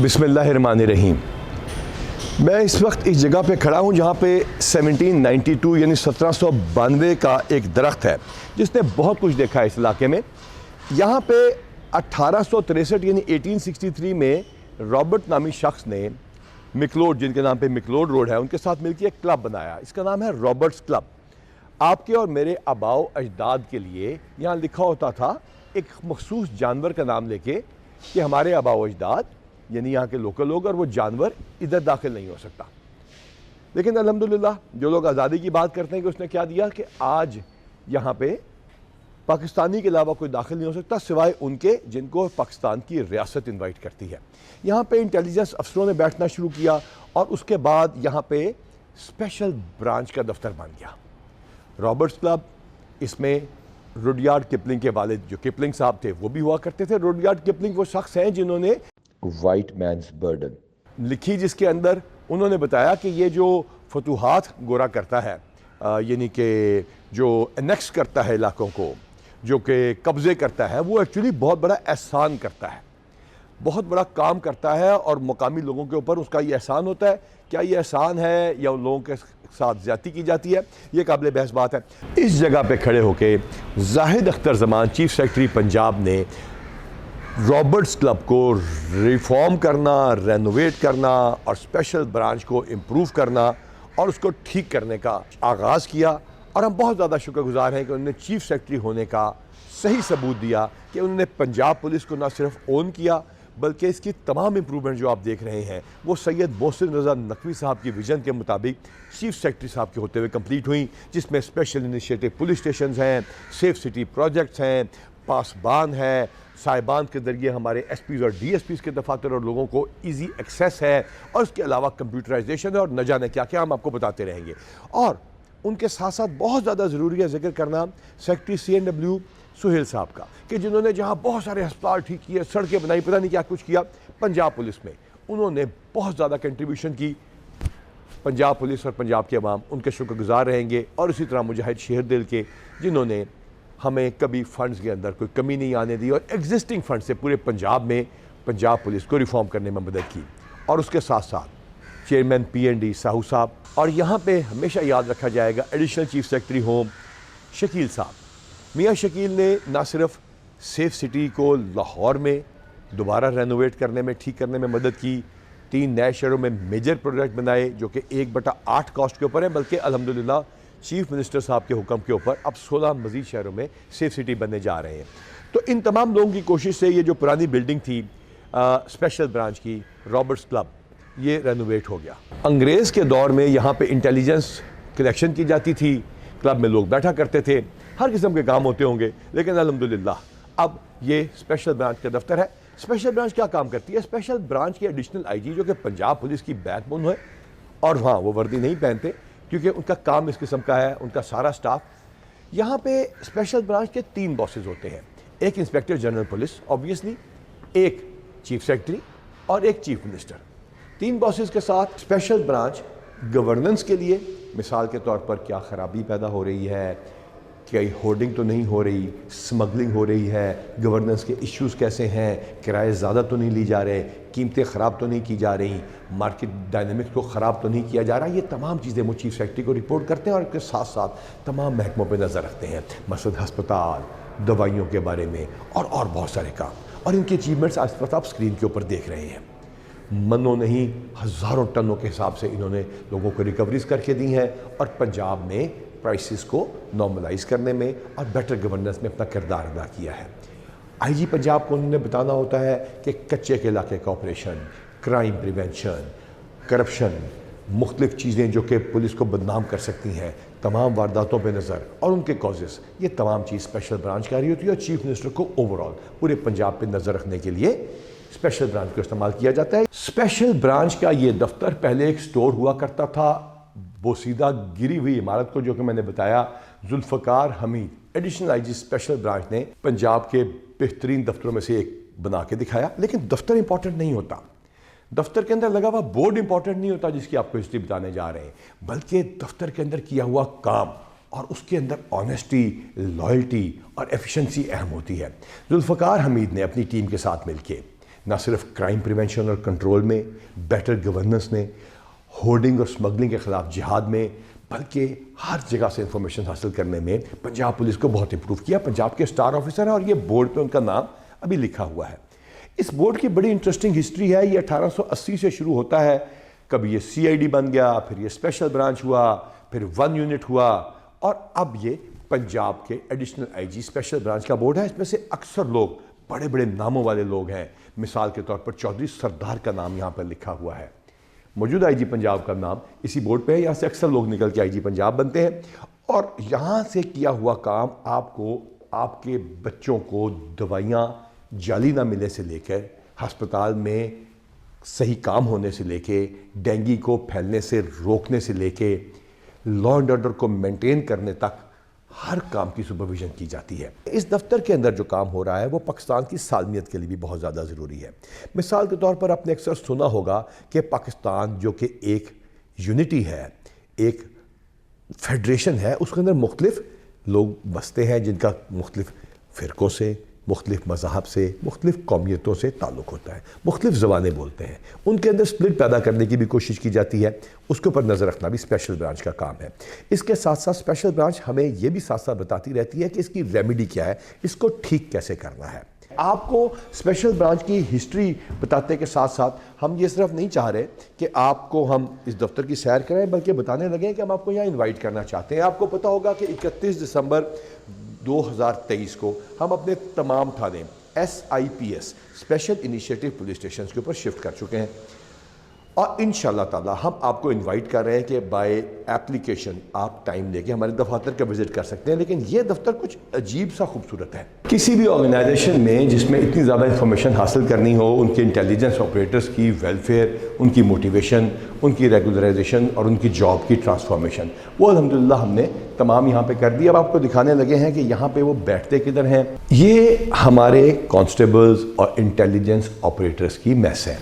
بسم اللہ الرحمن الرحیم۔ میں اس وقت اس جگہ پہ کھڑا ہوں جہاں پہ 1792 یعنی 1792 کا ایک درخت ہے جس نے بہت کچھ دیکھا ہے اس علاقے میں۔ یہاں پہ 1863 یعنی 1863 میں رابرٹ نامی شخص نے مکلوڈ، جن کے نام پہ مکلوڈ روڈ ہے، ان کے ساتھ مل کے ایک کلب بنایا۔ اس کا نام ہے رابرٹس کلب۔ آپ کے اور میرے آباء و اجداد کے لیے یہاں لکھا ہوتا تھا ایک مخصوص جانور کا نام لے کے کہ ہمارے آباء و اجداد یعنی یہاں کے لوکل لوگ اور وہ جانور ادھر داخل نہیں ہو سکتا۔ لیکن الحمدللہ جو لوگ آزادی کی بات کرتے ہیں کہ اس نے کیا دیا کہ آج یہاں پہ پاکستانی کے علاوہ کوئی داخل نہیں ہو سکتا سوائے ان کے جن کو پاکستان کی ریاست انوائٹ کرتی ہے۔ یہاں پہ انٹیلیجنس افسروں نے بیٹھنا شروع کیا اور اس کے بعد یہاں پہ اسپیشل برانچ کا دفتر بن گیا رابرٹس کلب۔ اس میں روڈیارڈ کپلنگ کے والد جو کپلنگ صاحب تھے وہ بھی ہوا کرتے تھے۔ روڈیارڈ کپلنگ وہ شخص ہیں جنہوں نے وائٹ مینز برڈن لکھی، جس کے اندر انہوں نے بتایا کہ یہ جو فتوحات گورا کرتا ہے، یعنی کہ جو انیکس کرتا ہے علاقوں کو، جو کہ قبضے کرتا ہے، وہ ایکچولی بہت بڑا احسان کرتا ہے، بہت بڑا کام کرتا ہے اور مقامی لوگوں کے اوپر اس کا یہ احسان ہوتا ہے۔ کیا یہ احسان ہے یا ان لوگوں کے ساتھ زیادتی کی جاتی ہے، یہ قابل بحث بات ہے۔ اس جگہ پہ کھڑے ہو کے زاہد اختر زمان چیف سیکرٹری پنجاب نے رابرٹس کلب کو ریفارم کرنا، رینوویٹ کرنا اور اسپیشل برانچ کو امپروو کرنا اور اس کو ٹھیک کرنے کا آغاز کیا، اور ہم بہت زیادہ شکر گزار ہیں کہ انہوں نے چیف سیکرٹری ہونے کا صحیح ثبوت دیا کہ انہوں نے پنجاب پولیس کو نہ صرف اون کیا بلکہ اس کی تمام امپرومنٹ جو آپ دیکھ رہے ہیں وہ سید محسن رضا نقوی صاحب کی ویژن کے مطابق چیف سیکرٹری صاحب کے ہوتے ہوئے کمپلیٹ ہوئیں، جس میں اسپیشل انیشیٹو پولیس اسٹیشنز ہیں، سیف سٹی پروجیکٹس ہیں، پاسبان ہے، صاحبان کے ذریعے ہمارے ایس پیز اور ڈی ایس پیز کے دفاتر اور لوگوں کو ایزی ایکسیس ہے، اور اس کے علاوہ کمپیوٹرائزیشن ہے اور نہ جانے کیا کیا ہم آپ کو بتاتے رہیں گے۔ اور ان کے ساتھ ساتھ بہت زیادہ ضروری ہے ذکر کرنا سیکرٹری CNW سہیل صاحب کا، کہ جنہوں نے جہاں بہت سارے ہسپتال ٹھیک کیے، سڑکیں بنائی، پتہ نہیں کیا کچھ کیا پنجاب پولیس میں، انہوں نے بہت زیادہ کنٹریبیوشن کی۔ پنجاب پولیس اور پنجاب کے عوام ان کے شکر گزار رہیں گے، اور اسی طرح مجاہد شہر دل کے جنہوں نے ہمیں کبھی فنڈز کے اندر کوئی کمی نہیں آنے دی اور ایگزسٹنگ فنڈ سے پورے پنجاب میں پنجاب پولیس کو ریفارم کرنے میں مدد کی۔ اور اس کے ساتھ ساتھ چیئرمین PND ساہو صاحب، اور یہاں پہ ہمیشہ یاد رکھا جائے گا additional chief secretary home Shakeel صاحب۔ میاں شکیل نے نہ صرف سیف سٹی کو لاہور میں دوبارہ رینوویٹ کرنے میں، ٹھیک کرنے میں مدد کی، 3 نئے شہروں میں میجر پروجیکٹ بنائے جو کہ 1/8 کاسٹ کے اوپر ہیں، بلکہ الحمدللہ چیف منسٹر صاحب کے حکم کے اوپر اب 16 مزید شہروں میں سیف سٹی بننے جا رہے ہیں۔ تو ان تمام لوگوں کی کوشش سے یہ جو پرانی بلڈنگ تھی اسپیشل برانچ کی رابرٹس کلب، یہ رینوویٹ ہو گیا۔ انگریز کے دور میں یہاں پہ انٹیلیجنس کلیکشن کی جاتی تھی، کلب میں لوگ بیٹھا کرتے تھے، ہر قسم کے کام ہوتے ہوں گے، لیکن الحمدللہ اب یہ اسپیشل برانچ کا دفتر ہے۔ اسپیشل برانچ کیا کام کرتی ہے؟ اسپیشل برانچ کے ایڈیشنل IG جو کہ پنجاب پولیس کی بیک بون ہے، اور ہاں وہ وردی نہیں پہنتے کیونکہ ان کا کام اس قسم کا ہے، ان کا سارا سٹاف۔ یہاں پہ اسپیشل برانچ کے 3 باسز ہوتے ہیں، ایک انسپیکٹر جنرل پولیس آبویسلی، ایک چیف سیکرٹری اور ایک چیف منسٹر۔ 3 باسز کے ساتھ اسپیشل برانچ گورننس کے لیے، مثال کے طور پر کیا خرابی پیدا ہو رہی ہے، کیا ہورڈنگ تو نہیں ہو رہی، سمگلنگ ہو رہی ہے، گورننس کے ایشوز کیسے ہیں، کرائے زیادہ تو نہیں لی جا رہے، قیمتیں خراب تو نہیں کی جا رہی، مارکیٹ ڈائنامکس کو خراب تو نہیں کیا جا رہا، یہ تمام چیزیں وہ چیف سیکرٹری کو رپورٹ کرتے ہیں اور اس کے ساتھ ساتھ تمام محکموں پہ نظر رکھتے ہیں، مثلا ہسپتال، دوائیوں کے بارے میں اور بہت سارے کام۔ اور ان کی اچیومنٹس آج تک آپ اسکرین کے اوپر دیکھ رہے ہیں، منوں نہیں ہزاروں ٹنوں کے حساب سے انہوں نے لوگوں کو ریکوریز کر کے دی ہیں، اور پنجاب میں پرائسز کو نارملائز کرنے میں اور بیٹر گورننس میں اپنا کردار ادا کیا ہے۔ IG پنجاب کو انہوں نے بتانا ہوتا ہے کہ کچے کے علاقے کا آپریشن، کرائم پریونشن، کرپشن، مختلف چیزیں جو کہ پولیس کو بدنام کر سکتی ہیں، تمام وارداتوں پہ نظر اور ان کے کازز، یہ تمام چیز اسپیشل برانچ کا رہی ہوتی ہے، اور چیف منسٹر کو اوورآل پورے پنجاب پہ نظر رکھنے کے لیے اسپیشل برانچ کو استعمال کیا جاتا ہے۔ اسپیشل برانچ کا یہ دفتر پہلے ایک سٹور ہوا کرتا تھا، بوسیدہ گری ہوئی عمارت کو، جو کہ میں نے بتایا ذوالفقار حمید ایڈیشنل IG اسپیشل برانچ نے پنجاب کے بہترین دفتروں میں سے ایک بنا کے دکھایا۔ لیکن دفتر امپورٹنٹ نہیں ہوتا، دفتر کے اندر لگا ہوا بورڈ امپورٹنٹ نہیں ہوتا جس کی آپ کو ہسٹری بتانے جا رہے ہیں، بلکہ دفتر کے اندر کیا ہوا کام اور اس کے اندر آنیسٹی، لائلٹی اور ایفیشنسی اہم ہوتی ہے۔ ذوالفقار حمید نے اپنی ٹیم کے ساتھ مل کے نہ صرف کرائم پریونشن اور کنٹرول میں، بیٹر گورننس نے، ہورڈنگ اور سمگلنگ کے خلاف جہاد میں، بلکہ ہر جگہ سے انفارمیشن حاصل کرنے میں پنجاب پولیس کو بہت امپروو کیا۔ پنجاب کے اسٹار آفیسر ہیں اور یہ بورڈ پہ ان کا نام ابھی لکھا ہوا ہے۔ اس بورڈ کی بڑی انٹرسٹنگ ہسٹری ہے۔ یہ 1880 سے شروع ہوتا ہے، کبھی یہ CID بن گیا، پھر یہ اسپیشل برانچ ہوا، پھر 1 یونٹ ہوا، اور اب یہ پنجاب کے ایڈیشنل IG اسپیشل برانچ کا بورڈ ہے۔ اس میں سے اکثر لوگ بڑے بڑے ناموں والے لوگ ہیں۔ مثال کے طور پر چودھری سردار کا نام یہاں پر لکھا ہوا ہے، موجودہ IG پنجاب کا نام اسی بورڈ پہ ہے۔ یہاں سے اکثر لوگ نکل کے IG پنجاب بنتے ہیں، اور یہاں سے کیا ہوا کام آپ کو، آپ کے بچوں کو دوائیاں جعلی نہ ملنے سے لے کر، ہسپتال میں صحیح کام ہونے سے لے کے، ڈینگی کو پھیلنے سے روکنے سے لے کے، لا اینڈ آرڈر کو مینٹین کرنے تک ہر کام کی سپرویژن کی جاتی ہے۔ اس دفتر کے اندر جو کام ہو رہا ہے وہ پاکستان کی سالمیت کے لیے بھی بہت زیادہ ضروری ہے۔ مثال کے طور پر آپ نے اکثر سنا ہوگا کہ پاکستان جو کہ ایک یونٹی ہے، ایک فیڈریشن ہے، اس کے اندر مختلف لوگ بستے ہیں جن کا مختلف فرقوں سے، مختلف مذاہب سے، مختلف قومیتوں سے تعلق ہوتا ہے، مختلف زبانیں بولتے ہیں۔ ان کے اندر سپلٹ پیدا کرنے کی بھی کوشش کی جاتی ہے، اس کے اوپر نظر رکھنا بھی اسپیشل برانچ کا کام ہے۔ اس کے ساتھ ساتھ اسپیشل برانچ ہمیں یہ بھی ساتھ ساتھ بتاتی رہتی ہے کہ اس کی ریمیڈی کیا ہے، اس کو ٹھیک کیسے کرنا ہے۔ آپ کو اسپیشل برانچ کی ہسٹری بتاتے کے ساتھ ساتھ ہم یہ صرف نہیں چاہ رہے کہ آپ کو ہم اس دفتر کی سیر کریں، بلکہ بتانے لگیں کہ ہم آپ کو یہاں انوائٹ کرنا چاہتے ہیں۔ آپ کو پتہ ہوگا کہ 31 دسمبر 2023 کو ہم اپنے تمام تھانے SIPS special initiative police stations کے اوپر شفٹ کر چکے ہیں، اور انشاءاللہ تعالی ہم آپ کو انوائٹ کر رہے ہیں کہ بائی ایپلیکیشن آپ ٹائم لے کے ہمارے دفاتر کا وزٹ کر سکتے ہیں۔ لیکن یہ دفتر کچھ عجیب سا خوبصورت ہے۔ کسی بھی آرگنائزیشن میں جس میں اتنی زیادہ انفارمیشن حاصل کرنی ہو، ان کے انٹیلیجنس آپریٹرز کی ویلفیئر، ان کی موٹیویشن، ان کی ریگولرائزیشن اور ان کی جاب کی ٹرانسفارمیشن، وہ الحمدللہ ہم نے تمام یہاں پہ کر دی۔ اب آپ کو دکھانے لگے ہیں کہ یہاں پہ وہ بیٹھتے کدھر ہیں۔ یہ ہمارے کانسٹیبلز اور انٹیلیجنس آپریٹرز کی میس ہے۔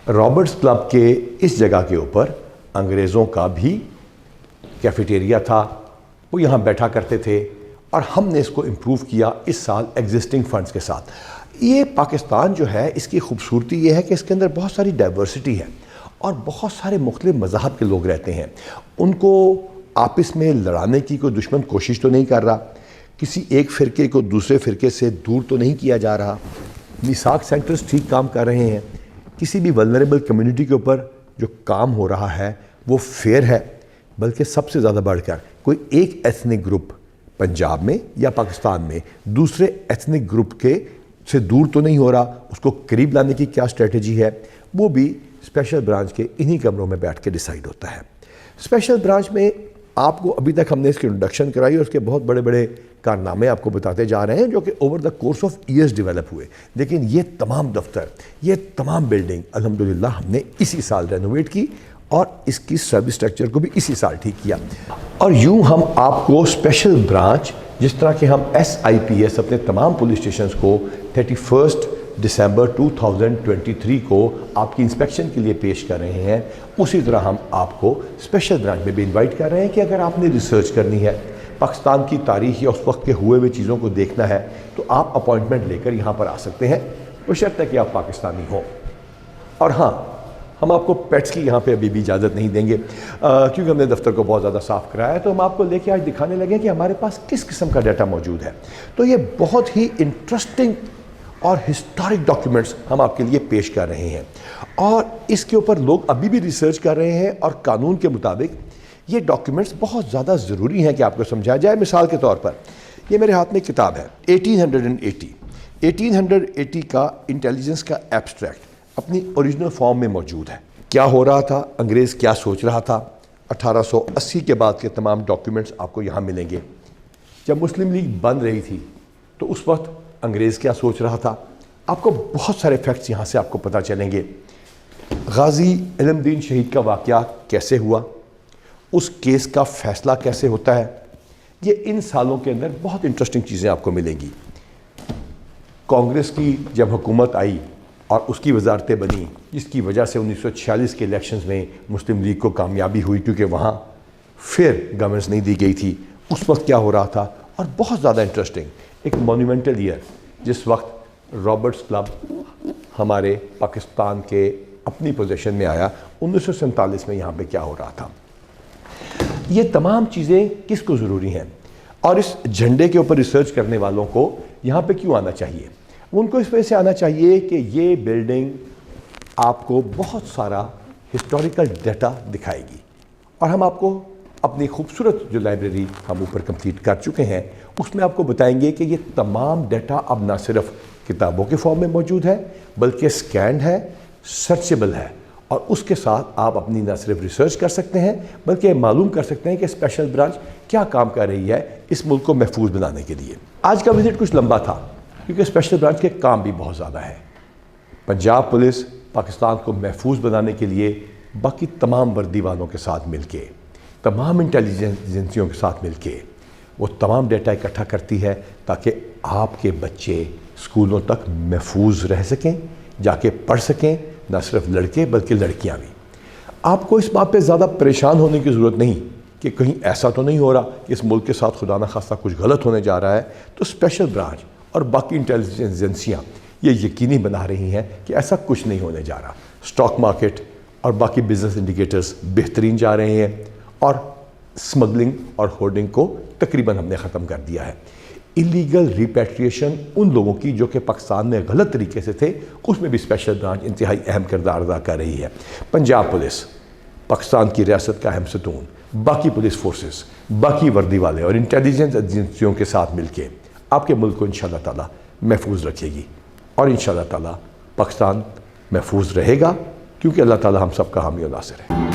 رابرٹس کلب کے اس جگہ کے اوپر انگریزوں کا بھی کیفیٹیریا تھا، وہ یہاں بیٹھا کرتے تھے، اور ہم نے اس کو امپروو کیا اس سال ایگزسٹنگ فنڈز کے ساتھ۔ یہ پاکستان جو ہے، اس کی خوبصورتی یہ ہے کہ اس کے اندر بہت ساری ڈائیورسٹی ہے، اور بہت سارے مختلف مذاہب کے لوگ رہتے ہیں۔ ان کو آپس میں لڑانے کی کوئی دشمن کوشش تو نہیں کر رہا، کسی ایک فرقے کو دوسرے فرقے سے دور تو نہیں کیا جا رہا، میثاق سینٹرز ٹھیک کام کر رہے ہیں۔ کسی بھی ولنریبل کمیونٹی کے اوپر جو کام ہو رہا ہے وہ فیئر ہے، بلکہ سب سے زیادہ بڑھ کر کوئی ایک ایتھنک گروپ پنجاب میں یا پاکستان میں دوسرے ایتھنک گروپ کے سے دور تو نہیں ہو رہا۔ اس کو قریب لانے کی کیا اسٹریٹجی ہے، وہ بھی اسپیشل برانچ کے انہی کمروں میں بیٹھ کے ڈیسائیڈ ہوتا ہے۔ اسپیشل برانچ میں آپ کو ابھی تک ہم نے اس کی انٹروڈکشن کرائی، اور اس کے بہت بڑے بڑے کارنامے آپ کو بتاتے جا رہے ہیں جو کہ over the course of years develop ہوئے۔ لیکن یہ تمام دفتر، یہ تمام بلڈنگ الحمدللہ ہم نے اسی سال رینوویٹ کی، اور اس کی سروس اسٹرکچر کو بھی اسی سال ٹھیک کیا۔ اور یوں ہم آپ کو اسپیشل برانچ، جس طرح کہ ہم SIPS اپنے تمام پولیس اسٹیشنز کو 31 دسمبر 2023 کو آپ کی انسپیکشن کے لیے پیش کر رہے ہیں، اسی طرح ہم آپ کو اسپیشل برانچ میں بھی انوائٹ کر رہے ہیں کہ اگر آپ نے ریسرچ کرنی ہے، پاکستان کی تاریخ یا اس وقت کے ہوئے ہوئے چیزوں کو دیکھنا ہے، تو آپ اپوائنٹمنٹ لے کر یہاں پر آ سکتے ہیں، بشرط ہے کہ آپ پاکستانی ہوں۔ اور ہاں، ہم آپ کو پیٹس کی یہاں پہ ابھی بھی اجازت نہیں دیں گے، کیونکہ ہم نے دفتر کو بہت زیادہ صاف کرایا ہے۔ تو ہم آپ کو لے کے آج دکھانے لگے کہ ہمارے پاس کس قسم کا ڈیٹا موجود ہے۔ تو یہ بہت ہی انٹرسٹنگ اور ہسٹورک ڈاکیومنٹس ہم آپ کے لیے پیش کر رہے ہیں، اور اس کے اوپر لوگ ابھی بھی ریسرچ کر رہے ہیں، اور قانون کے مطابق یہ ڈاکیومنٹس بہت زیادہ ضروری ہیں کہ آپ کو سمجھایا جائے۔ مثال کے طور پر یہ میرے ہاتھ میں کتاب ہے 1880 کا انٹیلیجنس کا ایبسٹریکٹ اپنی اوریجنل فارم میں موجود ہے۔ کیا ہو رہا تھا، انگریز کیا سوچ رہا تھا، 1880 کے بعد کے تمام ڈاکیومنٹس آپ کو یہاں ملیں گے۔ جب مسلم لیگ بن رہی تھی تو اس وقت انگریز کیا سوچ رہا تھا، آپ کو بہت سارے فیکٹس یہاں سے آپ کو پتہ چلیں گے۔ غازی علم دین شہید کا واقعہ کیسے ہوا، اس کیس کا فیصلہ کیسے ہوتا ہے، یہ ان سالوں کے اندر بہت انٹرسٹنگ چیزیں آپ کو ملیں گی۔ کانگریس کی جب حکومت آئی اور اس کی وزارتیں بنی، جس کی وجہ سے 1946 کے الیکشنز میں مسلم لیگ کو کامیابی ہوئی، کیونکہ وہاں فیئر گورننس نہیں دی گئی تھی۔ اس وقت کیا ہو رہا تھا، اور بہت زیادہ انٹرسٹنگ ایک مونومنٹل ایئر، جس وقت رابرٹس کلب ہمارے پاکستان کے اپنی پوزیشن میں آیا 1947 میں یہاں پہ کیا ہو رہا تھا. یہ تمام چیزیں کس کو ضروری ہیں اور اس جھنڈے کے اوپر ریسرچ کرنے والوں کو یہاں پہ کیوں آنا چاہیے؟ ان کو اس وجہ سے آنا چاہیے کہ یہ بلڈنگ آپ کو بہت سارا ہسٹوریکل ڈیٹا دکھائے گی، اور ہم آپ کو اپنی خوبصورت جو لائبریری ہم اوپر کمپلیٹ کر چکے ہیں اس میں آپ کو بتائیں گے کہ یہ تمام ڈیٹا اب نہ صرف کتابوں کے فارم میں موجود ہے بلکہ اسکینڈ ہے، سرچیبل ہے، اور اس کے ساتھ آپ اپنی نہ صرف ریسرچ کر سکتے ہیں بلکہ معلوم کر سکتے ہیں کہ اسپیشل برانچ کیا کام کر رہی ہے اس ملک کو محفوظ بنانے کے لیے. آج کا وزٹ کچھ لمبا تھا کیونکہ اسپیشل برانچ کے کام بھی بہت زیادہ ہے. پنجاب پولیس پاکستان کو محفوظ بنانے کے لیے باقی تمام وردی والوں کے ساتھ مل کے، تمام انٹیلیجنس ایجنسیوں کے ساتھ مل کے وہ تمام ڈیٹا اکٹھا کرتی ہے تاکہ آپ کے بچے اسکولوں تک محفوظ رہ سکیں، جا کے پڑھ سکیں، نہ صرف لڑکے بلکہ لڑکیاں بھی. آپ کو اس بات پہ زیادہ پریشان ہونے کی ضرورت نہیں کہ کہیں ایسا تو نہیں ہو رہا کہ اس ملک کے ساتھ خدا نہ خواستہ کچھ غلط ہونے جا رہا ہے. تو اسپیشل برانچ اور باقی انٹیلیجنس ایجنسیاں یہ یقینی بنا رہی ہیں کہ ایسا کچھ نہیں ہونے جا رہا. اسٹاک مارکیٹ اور باقی بزنس انڈیکیٹرز بہترین جا رہے ہیں اور سمگلنگ اور ہورڈنگ کو تقریباً ہم نے ختم کر دیا ہے. اللیگل ریپیٹریشن ان لوگوں کی جو کہ پاکستان میں غلط طریقے سے تھے، اس میں بھی اسپیشل برانچ انتہائی اہم کردار ادا کر رہی ہے. پنجاب پولیس پاکستان کی ریاست کا اہم ستون، باقی پولیس فورسز، باقی وردی والے اور انٹیلیجنس ایجنسیوں کے ساتھ مل کے آپ کے ملک کو انشاءاللہ تعالیٰ محفوظ رکھے گی، اور انشاءاللہ تعالیٰ پاکستان محفوظ رہے گا کیونکہ اللہ تعالیٰ ہم سب کا حامی و ناصر ہے.